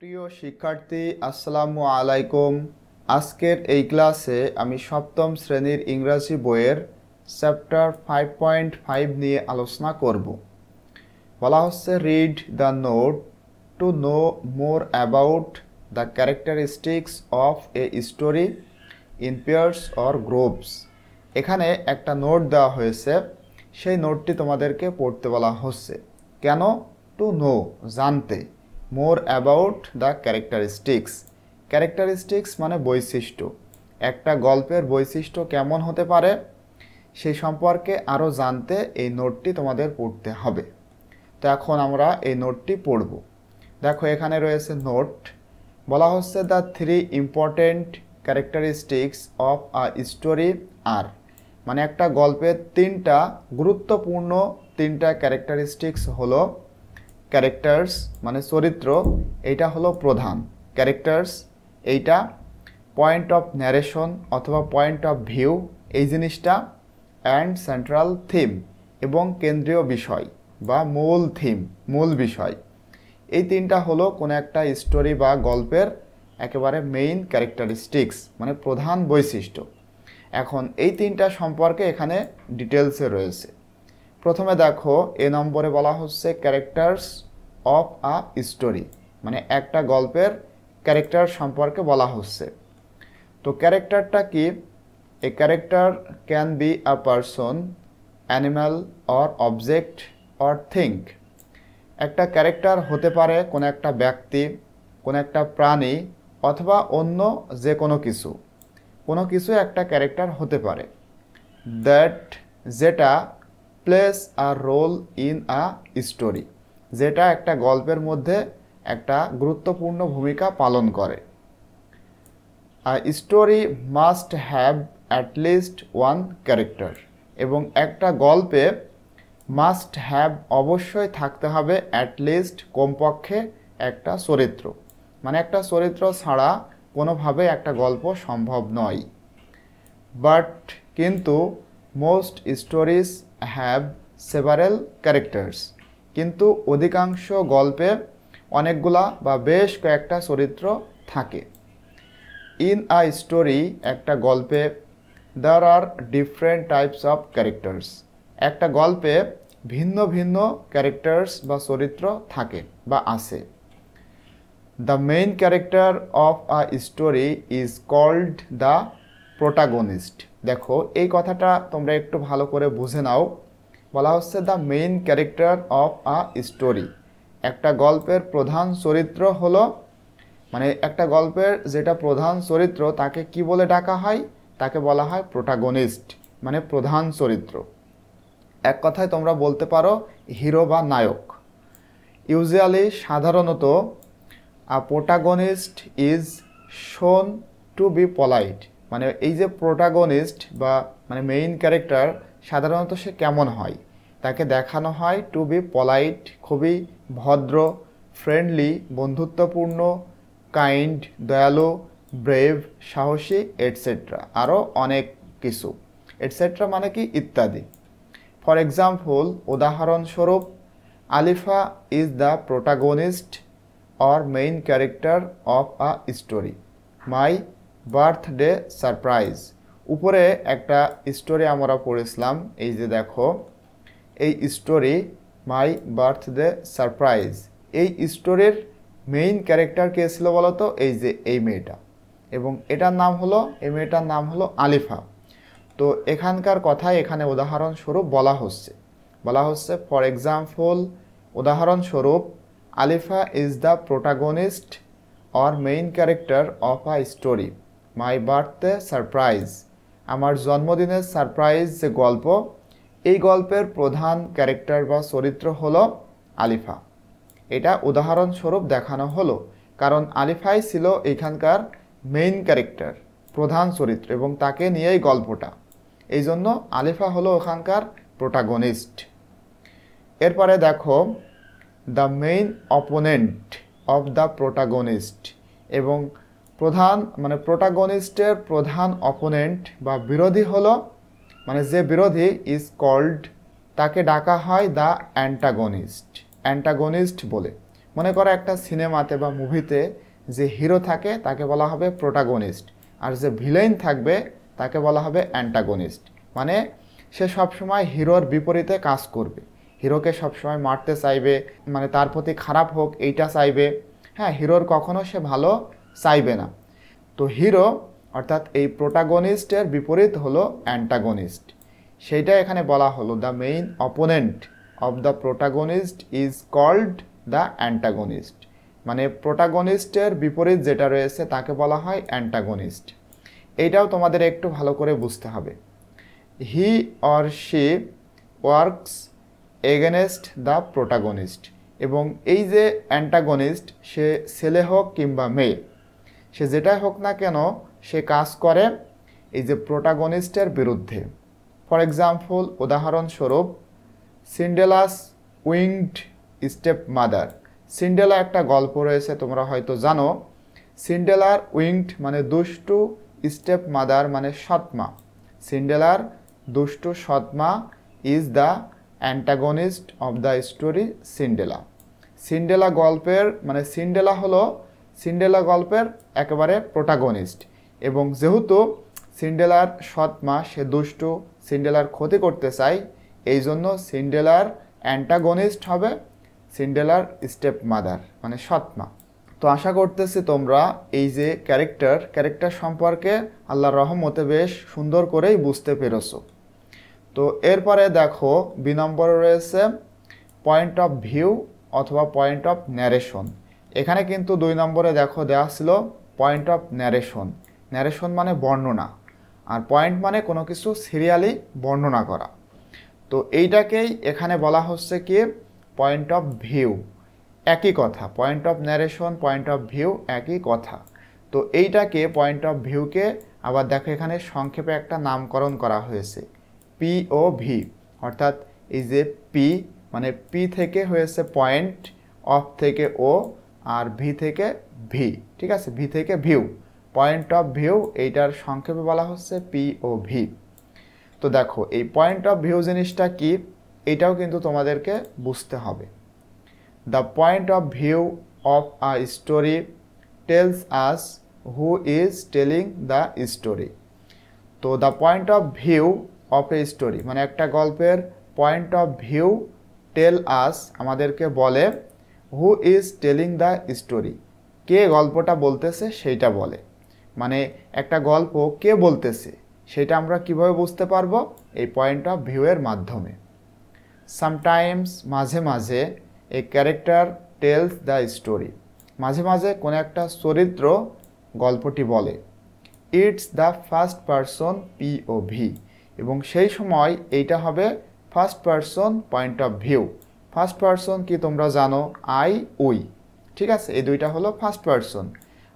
প্রিয় শিক্ষার্থী, আসসালামু আলাইকুম। আজকের এই ক্লাসে আমি সপ্তম শ্রেণীর ইংরাজি বইয়ের চ্যাপ্টার 5.5 নিয়ে আলোচনা করব। বলা হচ্ছে read the note to know more about the characteristics of a story in pairs or groups. এখানে একটা নোট দেওয়া হয়েছে, সেই নোটটি তোমাদেরকে পড়তে বলা হচ্ছে। কেন? টু নো, জানতে, মোর অ্যাবাউট দ্য ক্যারেক্টারিস্টিক্স। ক্যারেক্টারিস্টিক্স মানে বৈশিষ্ট্য। একটা গল্পের বৈশিষ্ট্য কেমন হতে পারে সেই সম্পর্কে আরও জানতে এই নোটটি তোমাদের পড়তে হবে। তো এখন আমরা এই নোটটি পড়ব। দেখো এখানে রয়েছে নোট। বলা হচ্ছে the three important characteristics of a story আর, মানে একটা গল্পের গুরুত্বপূর্ণ তিনটা ক্যারেক্টারিস্টিক্স হলো ক্যারেক্টার্স মানে চরিত্র, এইটা হলো প্রধান ক্যারেক্টার্স, এইটা পয়েন্ট অফ ন্যারেশন অথবা পয়েন্ট অফ ভিউ এই জিনিসটা, অ্যান্ড সেন্ট্রাল থিম এবং কেন্দ্রীয় বিষয় বা মূল থিম, মূল বিষয়। এই তিনটা হলো কোনো একটা স্টোরি বা গল্পের একেবারে মেইন ক্যারেক্টারিস্টিক্স মানে প্রধান বৈশিষ্ট্য। এখন এই তিনটা সম্পর্কে এখানে ডিটেলসে রয়েছে। প্রথমে দেখো এ নম্বরে বলা হচ্ছে ক্যারেক্টার্স অফ আ স্টোরি, মানে একটা গল্পের ক্যারেক্টার সম্পর্কে বলা হচ্ছে। তো ক্যারেক্টারটা কি? A character can be a person, animal or object or think. একটা ক্যারেক্টার হতে পারে কোনো একটা ব্যক্তি, কোনো একটা প্রাণী অথবা অন্য যে কোনো কিছু, কোনো কিছু একটা ক্যারেক্টার হতে পারে। দ্যাট, যেটা plays a role in a story, যেটা একটা গল্পের মধ্যে একটা গুরুত্বপূর্ণ ভূমিকা পালন করে। A story must have at least one character, এবং একটা গল্পে মাস্ট হ্যাভ অবশ্যই থাকতে হবে অ্যাট লিস্ট কমপক্ষে একটা চরিত্র, মানে একটা চরিত্র ছাড়া কোনোভাবে একটা গল্প সম্ভব নয়। বাট কিন্তু most stories have several characters, কিন্তু অধিকাংশ গল্পে অনেকগুলা বা বেশ কয়েকটা চরিত্র থাকে। ইন আ স্টোরি, একটা গল্পে দেয়ার আর ডিফারেন্ট টাইপস অফ ক্যারেক্টার্স, একটা গল্পে ভিন্ন ভিন্ন ক্যারেক্টার্স বা চরিত্র থাকে বা আছে। The main character of a story is called the protagonist. দেখো এই কথাটা তোমরা একটু ভালো করে বুঝে নাও। বলা হচ্ছে the main character of a story, একটা গল্পের প্রধান চরিত্র হলো, মানে একটা গল্পের যেটা প্রধান চরিত্র তাকে কি বলে ডাকা হয়? তাকে বলা হয় প্রোটাগনিস্ট, মানে প্রধান চরিত্র। এক কথায় তোমরা বলতে পারো হিরো বা নায়ক। ইউজুয়ালি, সাধারণত a protagonist is shown to be polite, মানে এই যে প্রোটাগনিস্ট বা মানে মেইন ক্যারেক্টার, সাধারণত সে কেমন হয়? তাকে দেখানো হয় টু বি পলাইট, খুবই ভদ্র, ফ্রেন্ডলি বন্ধুত্বপূর্ণ, কাইন্ড দয়ালু, ব্রেভ সাহসী, এটসেট্রা, আরও অনেক কিছু। এটসেট্রা মানে কি? ইত্যাদি। ফর এক্সাম্পল, উদাহরণস্বরূপ, Alifa is the protagonist or main character of a story, my birthday surprise। উপরে একটা স্টোরি আমরা পড়েছিলাম, এই যে দেখো এই স্টোরি মাই বার্থডে সারপ্রাইজ, এই স্টোরির মেইন ক্যারেক্টার কে ছিল বলো তো? এই যে এই মেয়েটা, এবং এটার নাম হলো, এই মেয়েটার নাম হলো আলিফা। তো এখানকার কথাই এখানে উদাহরণস্বরূপ বলা হচ্ছে ফর এক্সাম্পল, উদাহরণস্বরূপ, Alifa is the protagonist or main character of a story my birthday surprise. আমার জন্মদিনের সারপ্রাইজ যে গল্প, এই গল্পের প্রধান ক্যারেক্টার বা চরিত্র হলো আলিফা। এটা উদাহরণস্বরূপ দেখানো হলো, কারণ আলিফাই ছিল এখানকার মেইন ক্যারেক্টার, প্রধান চরিত্র, এবং তাকে নিয়েই গল্পটা, এই জন্য আলিফা হলো ওখানকার প্রোটাগনিস্ট। এরপরে দেখো the main opponent of the protagonist, এবং প্রধান মানে প্রোটাগনিস্টের প্রধান অপোনেন্ট বা বিরোধী হলো, মানে যে বিরোধী, ইজ কল্ড, তাকে ডাকা হয় দ্য অ্যান্টাগনিস্ট, অ্যান্টাগনিস্ট বলে। মনে করো একটা সিনেমাতে বা মুভিতে যে হিরো থাকে তাকে বলা হবে প্রোটাগনিস্ট, আর যে ভিলেন থাকবে তাকে বলা হবে অ্যান্টাগনিস্ট। মানে সে সবসময় হিরোর বিপরীতে কাজ করবে, হিরোকে সবসময় মারতে চাইবে, মানে তার প্রতি খারাপ হোক এইটা চাইবে। হ্যাঁ, হিরোর কখনো সে ভালো চাইবে না। তো হিরো অর্থাৎ এই প্রোটাগনিস্টের বিপরীত হলো অ্যান্টাগনিস্ট। সেইটা এখানে বলা হলো the main opponent of the protagonist is called the antagonist. মানে প্রোটাগনিস্টের বিপরীত যেটা রয়েছে তাকে বলা হয় অ্যান্টাগনিস্ট। এইটাও তোমাদের একটু ভালো করে বুঝতে হবে। He or she works against the protagonist. এবং এই যে অ্যান্টাগনিস্ট, সে ছেলে হোক কিংবা মেয়ে, সে যেটাই হোক না কেন সে কাজ করে এই যে প্রোটাগনিস্টের বিরুদ্ধে। ফর এক্সাম্পল, উদাহরণস্বরূপ, সিন্ডেলাস উইংড স্টেপ মাদার। সিন্ডেলা একটা গল্প রয়েছে, তোমরা হয়তো জানো। সিন্ডেলার উইংড মানে দুষ্টু, স্টেপ মাদার মানে সৎমা। সিন্ডেলার দুষ্টু সৎমা is the antagonist of the story Cinderella. Cinderella গল্পের মানে সিন্ডেলা গল্পের একেবারে প্রোটাগনিস্ট। এবং যেহেতু সিন্ডেলার সৎমা সে দুষ্টু, সিন্ডেলার ক্ষতি করতে চায়, এই জন্য সিন্ডেলার অ্যান্টাগনিস্ট হবে সিন্ডেলার স্টেপ মাদার মানে সৎমা। তো আশা করতেছি তোমরা এই যে ক্যারেক্টার সম্পর্কে আল্লাহর রহমতে বেশ সুন্দর করেই বুঝতে পেরেছো। তো এরপরে দেখো বি নম্বরে রয়েছে পয়েন্ট অফ ভিউ অথবা পয়েন্ট অফ ন্যারেশন। এখানে কিন্তু 2 নম্বরে দেখো দেওয়া ছিল পয়েন্ট অফ ন্যারেশন। ন্যারেশন মানে বর্ণনা, আর পয়েন্ট মানে কোনো কিছু সিরিয়ালি বর্ণনা করা। তো এইটাকেই এখানে বলা হচ্ছে কি পয়েন্ট অফ ভিউ। একই কথা, point of narration, point of view একই কথা। তো এইটাকে পয়েন্ট অফ ভিউকে আবার দেখো এখানে সংক্ষেপে একটা নামকরণ করা হয়েছে পিওভি। অর্থাৎ এই যে পি মানে পি থেকে হয়েছে পয়েন্ট, অফ থেকে ও, আর ভি থেকে ভি। ঠিক আছে, ভি থেকে ভিউ, পয়েন্ট অফ ভিউ এইটার সংক্ষেপে বলা হচ্ছে পিওভি। তো দেখো এই পয়েন্ট অফ ভিউ জিনিসটা কি, এটাও কিন্তু তোমাদেরকে বুঝতে হবে। The point of view of a story tells us who is telling the story. তো the point of view of a story মানে একটা গল্পের point of view tell us আমাদেরকে বলে who is telling the story, কে গল্পটা বলতেছে সেইটা বলে। মানে একটা গল্প কে বলতেছে সেটা আমরা কিভাবে বুঝতে পারবো, এই পয়েন্ট অফ ভিউ এর মাধ্যমে। সামটাইমস মাঝে মাঝে a character tales the story, মাঝে মাঝে কোনো একটা চরিত্র গল্পটি বলে। It's the first person POV, এবং সেই সময় এইটা হবে first person point of view. First person কি তোমরা জানো, আই উই। ঠিক আছে, এই দুইটা হলো ফার্স্ট পারসন।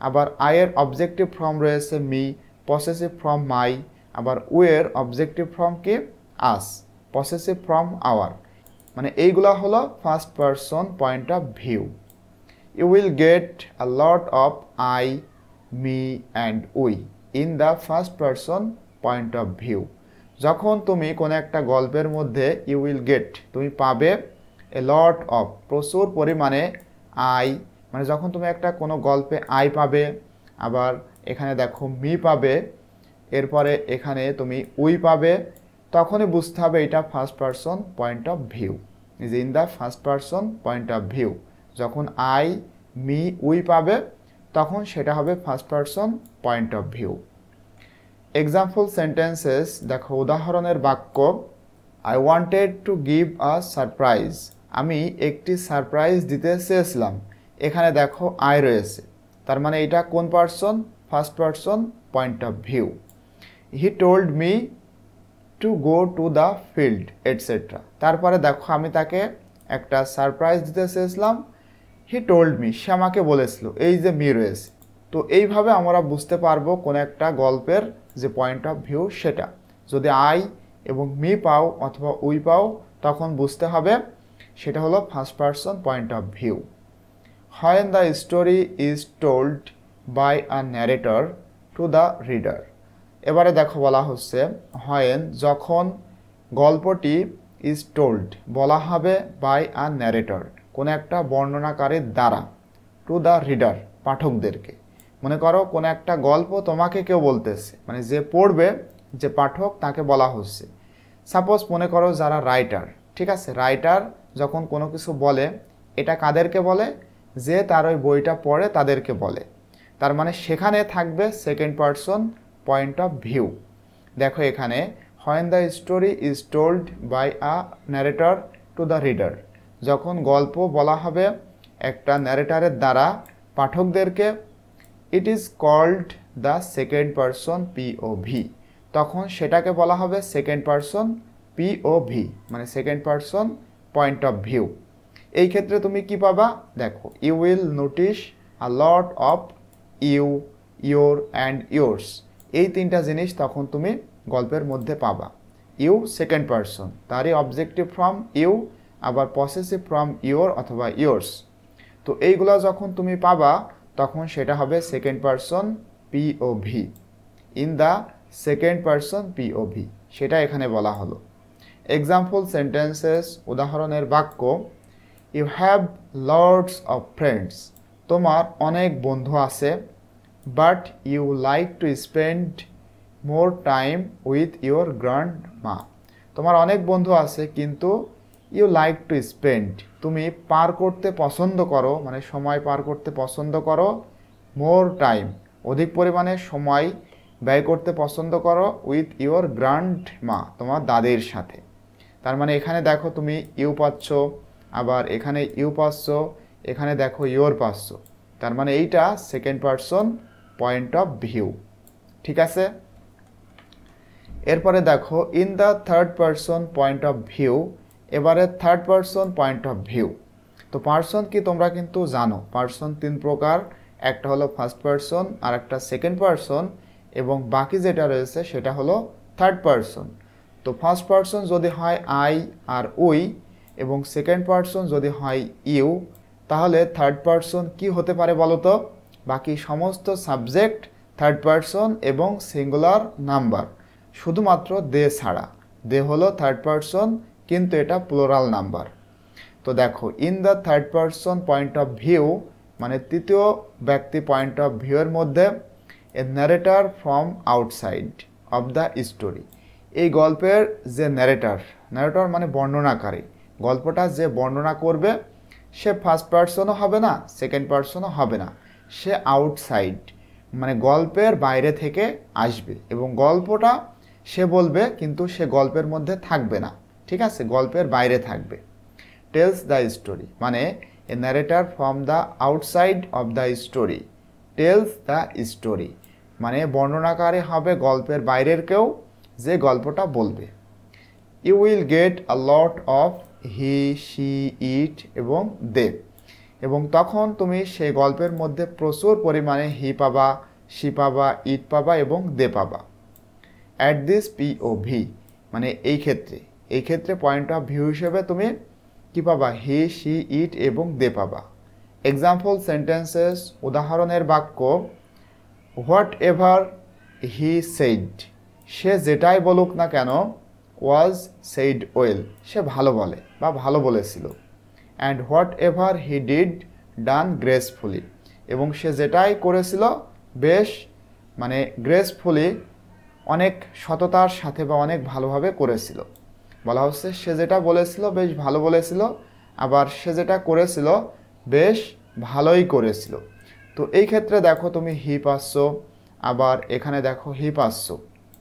আবার আই এর অবজেক্টিভ ফর্ম রয়েছে মি, পসেসিভ ফর্ম মাই। আবার উই এর অবজেক্টিভ ফর্ম কি আস, পসেসিভ ফর্ম আওয়ার। মানে এইগুলা হলো first person point of view. You will get a lot of I, me and we in the first person point of view. যখন তুমি কোনো একটা গল্পের মধ্যে ইউ উইল গেট তুমি পাবে এ লট অফ প্রচুর পরিমাণে আই, মানে যখন তুমি একটা কোনো গল্পে আই পাবে, আবার এখানে দেখো মি পাবে, এরপরে এখানে তুমি উই পাবে, তখনই বুঝতে হবে এটা first person point of view. Is in the first person point of view. যখন আই, মি, উই পাবে তখন সেটা হবে first person point of view. Example sentences দেখো উদাহরণের বাক্য। I wanted to give a surprise, আমি একটি সারপ্রাইজ দিতে চেয়েছিলাম। এখানে দেখো আই রয়েছে, তার মানে এটা কোন person, first person point of view. He told me to go to the field etcetera. তারপরে দেখো আমি তাকে একটা সারপ্রাইজ দিতে চেয়েছিলাম, হি টোল্ড মি সে আমাকে বলেছিল, এই যে মি রয়েছে। তো এইভাবে আমরা বুঝতে পারবো কোন একটা গল্পের যে পয়েন্ট অফ ভিউ সেটা। যদি আই এবং মি পাও অথবা উই পাও তখন বুঝতে হবে সেটা হলো first person point of view. When the story is told by a narrator to the reader. এবারে দেখো বলা হচ্ছে হোয়েন যখন গল্পটি ইজ টোল্ড বলা হবে বাই আ ন্যারেটর কোনো একটা বর্ণনাকারীর দ্বারা, টু দ্য রিডার, পাঠকদেরকে। মনে করো কোনো একটা গল্প তোমাকে কেউ বলতেছে, মানে যে পড়বে, যে পাঠক, তাকে বলা হচ্ছে। সাপোজ মনে করো যারা রাইটার, ঠিক আছে, রাইটার যখন কোনো কিছু বলে, এটা কাদেরকে বলে? যে তার ওই বইটা পড়ে তাদেরকে বলে। তার মানে সেখানে থাকবে second person point of view. দেখো এখানে, when the story is told by a narrator to the reader, যখন গল্প বলা হবে একটা ন্যারেটারের দ্বারা পাঠকদেরকে, it is called the second person POV, তখন সেটাকে বলা হবে সেকেন্ড পারসন পিওভি, মানে second person point of view. এই ক্ষেত্রে তুমি কি পাবা? দেখো, you will notice a lot of you, your and yours, এই তিনটা জিনিস তখন তুমি গল্পের মধ্যে পাবা। ইউ সেকেন্ড পারসন, তারই অবজেক্টিভ ফ্রম ইউ, আবার পসেসিভ ফ্রম ইয়োর অথবা ইয়োর্স। তো এইগুলো যখন তুমি পাবা তখন সেটা হবে second person POV, in the second person POV, সেটা এখানে বলা হলো। এক্সাম্পল সেন্টেন্সেস, উদাহরণের বাক্য, you have lots of friends, তোমার অনেক বন্ধু আছে, but you like to spend more time with your grandma, তোমার অনেক বন্ধু আছে কিন্তু ইউ লাইক টু স্পেন্ড, তুমি পার করতে পছন্দ করো, মানে সময় পার করতে পছন্দ করো, মোর টাইম, অধিক পরিমাণে সময় ব্যয় করতে পছন্দ করো, উইথ ইউর গ্র্যান্ডমা, তোমার দাদির সাথে। তার মানে এখানে দেখো তুমি ইউ পাচ্ছ, আবার এখানে ইউ পাচ্ছ, এখানে দেখো ইউর পাচ্ছ, তার মানে এইটা second person point of view. ঠিক আছে, এরপরে দেখো in the third person point of view, এবারে third person point of view. তো পারসন কি তোমরা কিন্তু জানো, পারসন তিন প্রকার, একটা হলো ফার্স্ট পারসন, আর একটা সেকেন্ড পারসন, এবং বাকি যেটা রয়েছে সেটা হলো থার্ড পারসন। তো ফার্স্ট পারসন যদি হয় আই আর উই, এবং সেকেন্ড পারসন যদি হয় ইউ, তাহলে থার্ড পারসন কি হতে পারে বলো তো? বাকি সমস্ত সাবজেক্ট থার্ড পারসন এবং সিঙ্গুলার নাম্বার, শুধুমাত্র দে ছাড়া। দে হলো থার্ড পারসন, কিন্তু এটা প্লুরাল নাম্বার। তো দেখো, in the third person point of view, মানে তৃতীয় ব্যক্তি পয়েন্ট অফ ভিউয়ের মধ্যে, a narrator from outside of the story, এই গল্পের যে ন্যারেটার, ন্যারেটর মানে বর্ণনাকারী, গল্পটা যে বর্ণনা করবে সে ফার্স্ট পারসনও হবে না, সেকেন্ড পারসনও হবে না, সে আউটসাইড, মানে গল্পের বাইরে থেকে আসবে, এবং গল্পটা সে বলবে কিন্তু সে গল্পের মধ্যে থাকবে না, ঠিক আছে, গল্পের বাইরে থাকবে। টেলস দ্য স্টোরি, মানে a narrator from the outside of the story, tells the story, মানে বর্ণনাকারী হবে গল্পের বাইরের কেউ, যে গল্পটা বলবে। You will get a lot of he, she, it এবং দে, এবং তখন তুমি সেই গল্পের মধ্যে প্রচুর পরিমাণে হি পাবা, শি পাবা, ইট পাবা এবং দে পাবা। অ্যাট দিস পিওভি, মানে এই ক্ষেত্রে পয়েন্ট অফ ভিউ হিসেবে তুমি কি পাবা? হি, শি, ইট এবং দে পাবা। এক্সাম্পল সেন্টেন্সেস, উদাহরণের বাক্য, হোয়াট এভার হি সেইড, সে যেটাই বলুক না কেন, ওয়াজ সেইড ওয়েল, সে ভালো বলে বা ভালো বলেছিল। And what ever he did done gracefully, এবং সে যেটাই করেছিল বেশ, মানে গ্রেসফুলি, অনেক সততার সাথে বা অনেক ভালোভাবে করেছিল। বলা হচ্ছে সে যেটা বলেছিল বেশ ভালো বলেছিল, আবার সে যেটা করেছিল বেশ ভালোই করেছিল। তো এই ক্ষেত্রে দেখো তুমি হি পাচ্ছ, আবার এখানে দেখো হি পাচ্ছ,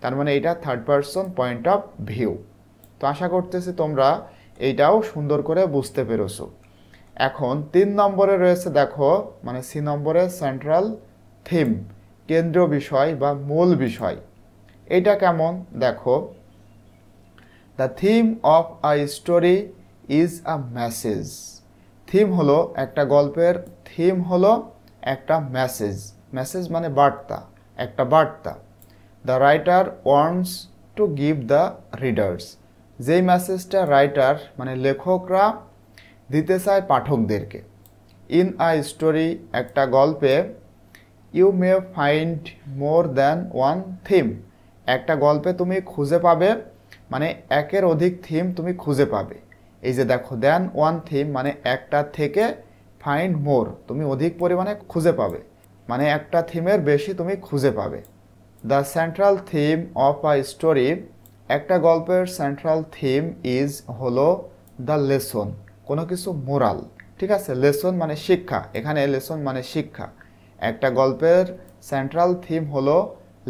তার মানে এটা third person point of view. তো আশা করতেছি তোমরা এইটাও সুন্দর করে বুঝতে পেরেছো। এখন 3 নম্বরে রয়েছে দেখো, মানে সি নম্বরে সেন্ট্রাল থিম, কেন্দ্রীয় বিষয় বা মূল বিষয়। এটা কেমন দেখো, the theme of a story is a message. Theme হলো একটা গল্পের, থিম হলো একটা মেসেজ, মেসেজ মানে বার্তা, একটা বার্তা। The writer wants to give the readers, যেই মেসেজটা রাইটার মানে লেখকরা দিতে চায় পাঠকদেরকে। ইন আ স্টোরি, একটা গল্পে, you may find more than one theme, একটা গল্পে তুমি খুঁজে পাবে, মানে একের অধিক থিম তুমি খুঁজে পাবে। এই যে দেখো দেন ওয়ান থিম মানে একটা থেকে ফাইন্ড মোর, তুমি অধিক পরিমাণে খুঁজে পাবে, মানে একটা থিমের বেশি তুমি খুঁজে পাবে। The central theme of a story, একটা গল্পের সেন্ট্রাল থিম ইজ হলো দ্য লেসন, কোনো কিছু মোরাল। ঠিক আছে, লেসন মানে শিক্ষা, এখানে লেসন মানে শিক্ষা। একটা গল্পের সেন্ট্রাল থিম হলো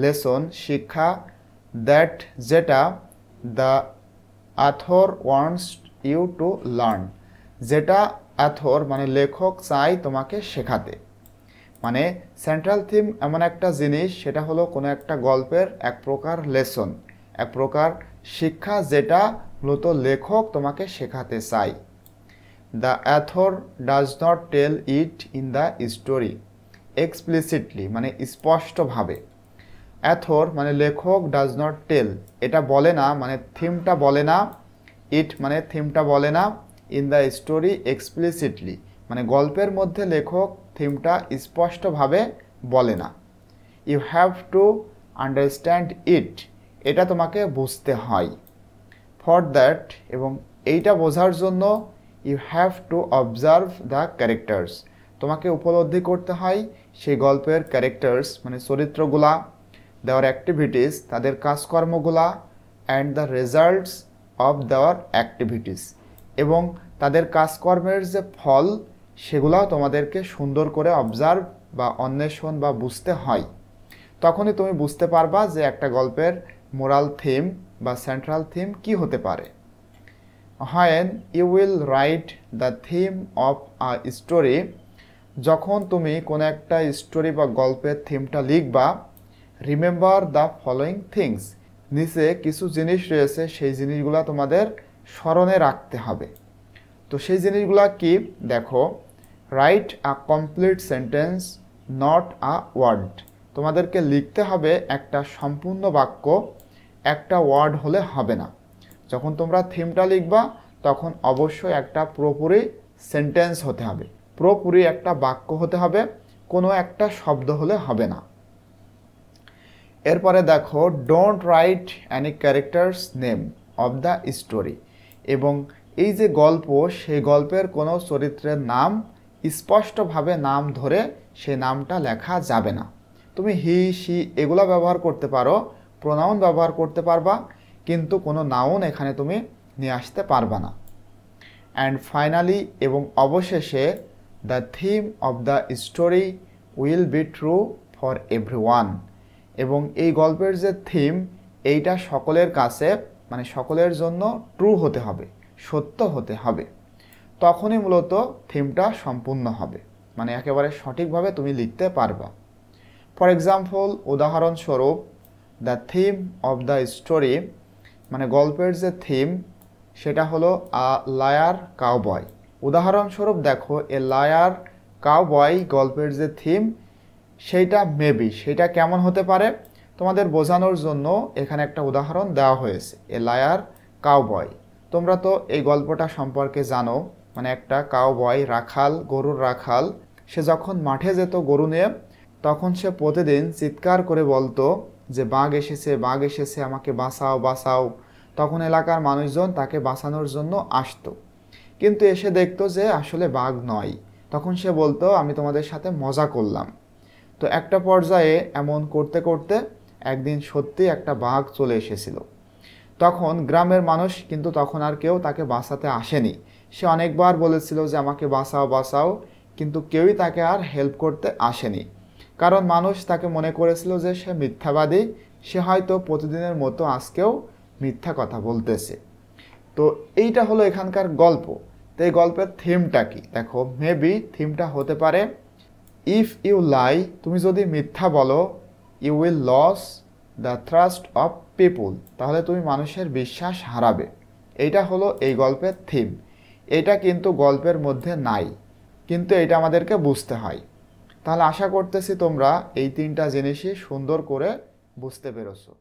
লেসন, শিক্ষা, দ্যাট যেটা, the author wants you to learn, যেটা অথর মানে লেখক চাই তোমাকে শেখাতে। মানে সেন্ট্রাল থিম এমন একটা জিনিস, সেটা হলো কোনো একটা গল্পের এক প্রকার লেসন, এক প্রকার শিক্ষা, যেটা মূলত লেখক তোমাকে শেখাতে চাই। The author does not tell it in the story explicitly, মানে স্পষ্টভাবে। অথর মানে লেখক, ডাজ নট টেল এটা বলে না, মানে থিমটা বলে না, ইট মানে থিমটা বলে না, ইন দ্য স্টোরি এক্সপ্লিসিটলি মানে গল্পের মধ্যে লেখক থিমটা স্পষ্টভাবে বলে না। You have to understand it, এটা তোমাকে বুঝতে হয়। ফর দ্যাট, এবং এইটা বোঝার জন্য, you have to observe the characters, তোমাকে উপলব্ধি করতে হয় সেই গল্পের ক্যারেক্টার্স মানে চরিত্রগুলা, দেওয়ার অ্যাক্টিভিটিস তাদের কাজকর্মগুলা, অ্যান্ড দ্য রেজাল্টস অফ দেওয়ার অ্যাক্টিভিটিস এবং তাদের কাজকর্মের যে ফল সেগুলাও তোমাদেরকে সুন্দর করে অবজার্ভ বা অন্বেষণ বা বুঝতে হয়। তখনই তুমি বুঝতে পারবা যে একটা গল্পের মোরাল থিম বা সেন্ট্রাল থিম কি হতে পারে। When you will write the theme of a story, যখন তুমি কোনো একটা স্টোরি বা গল্পের থিমটা লিখবা, রিমেম্বার দ্য ফলোয়িং থিংস, নিচে কিছু জিনিস রয়েছে, সেই জিনিসগুলো তোমাদের স্মরণে রাখতে হবে। তো সেই জিনিসগুলো কি দেখো, write a complete sentence not a word, তোমাদেরকে লিখতে হবে একটা সম্পূর্ণ বাক্য, একটা ওয়ার্ড হলে হবে না। যখন তোমরা থিমটা লিখবা তখন অবশ্যই একটা পুরোপুরি সেন্টেন্স হতে হবে, পুরোপুরি একটা বাক্য হতে হবে, কোনো একটা শব্দ হলে হবে না। এরপরে দেখো don't write any characters name of the story, এবং এই যে গল্প সেই গল্পের কোনো চরিত্রের নাম স্পষ্টভাবে নাম ধরে সেই নামটা লেখা যাবে না। তুমি হি সি এগুলো ব্যবহার করতে পারো, প্রোনাউন ব্যবহার করতে পারবা, কিন্তু কোনো নাউন এখানে তুমি নিয়ে আসতে পারবা না। অ্যান্ড ফাইনালি, এবং অবশেষে, the theme of the story will be true for everyone, এবং এই গল্পের যে থিম এইটা সকলের কাছে মানে সকলের জন্য ট্রু হতে হবে, সত্য হতে হবে। তখনই মূলত থিমটা সম্পূর্ণ হবে, মানে একেবারে সঠিকভাবে তুমি লিখতে পারবা। ফর এক্সাম্পল, উদাহরণস্বরূপ, the theme of the story মানে গল্পের যে থিম সেটা হলো আ লায়ার কাউবয়। উদাহরণস্বরূপ দেখো, এ লায়ার কাউবয় গল্পের যে থিম সেইটা মেবি, সেটা কেমন হতে পারে তোমাদের বোঝানোর জন্য এখানে একটা উদাহরণ দেওয়া হয়েছে, এ লায়ার কাউবয়। তোমরা তো এই গল্পটা সম্পর্কে জানো, মানে একটা কাউবয় রাখাল, গরুর রাখাল, সে যখন মাঠে যেত গরু নিয়ে, তখন সে প্রতিদিন চিৎকার করে বলতো যে বাঘ এসেছে, বাঘ এসেছে, আমাকে বাঁচাও বাঁচাও। তখন এলাকার মানুষজন তাকে বাঁচানোর জন্য আসতো, কিন্তু এসে দেখতো যে আসলে বাঘ নয়। তখন সে বলতো আমি তোমাদের সাথে মজা করলাম। তো একটা পর্যায়ে এমন করতে করতে একদিন সত্যি একটা বাঘ চলে এসেছিল। তখন গ্রামের মানুষ কিন্তু তখন আর কেউ তাকে বাঁচাতে আসেনি। সে অনেকবার বলেছিল যে আমাকে বাঁচাও বাঁচাও, কিন্তু কেউই তাকে আর হেল্প করতে আসেনি, কারণ মানুষ তাকে মনে করেছিল যে সে মিথ্যাবাদী, সে হয়তো প্রতিদিনের মতো আজকেও মিথ্যা কথা বলতেছে। তো এইটা হলো এখানকার গল্প। তো এই গল্পের থিমটা কি দেখো, মেবি থিমটা হতে পারে ইফ ইউ লাই, তুমি যদি মিথ্যা বলো, you will lose the trust of people, তাহলে তুমি মানুষের বিশ্বাস হারাবে। এইটা হলো এই গল্পের থিম। এটা কিন্তু গল্পের মধ্যে নাই, কিন্তু এটা আমাদেরকে বুঝতে হয়। তাহলে আশা করতেছি তোমরা এই তিনটা জিনিসই সুন্দর করে বুঝতে পেরেছো।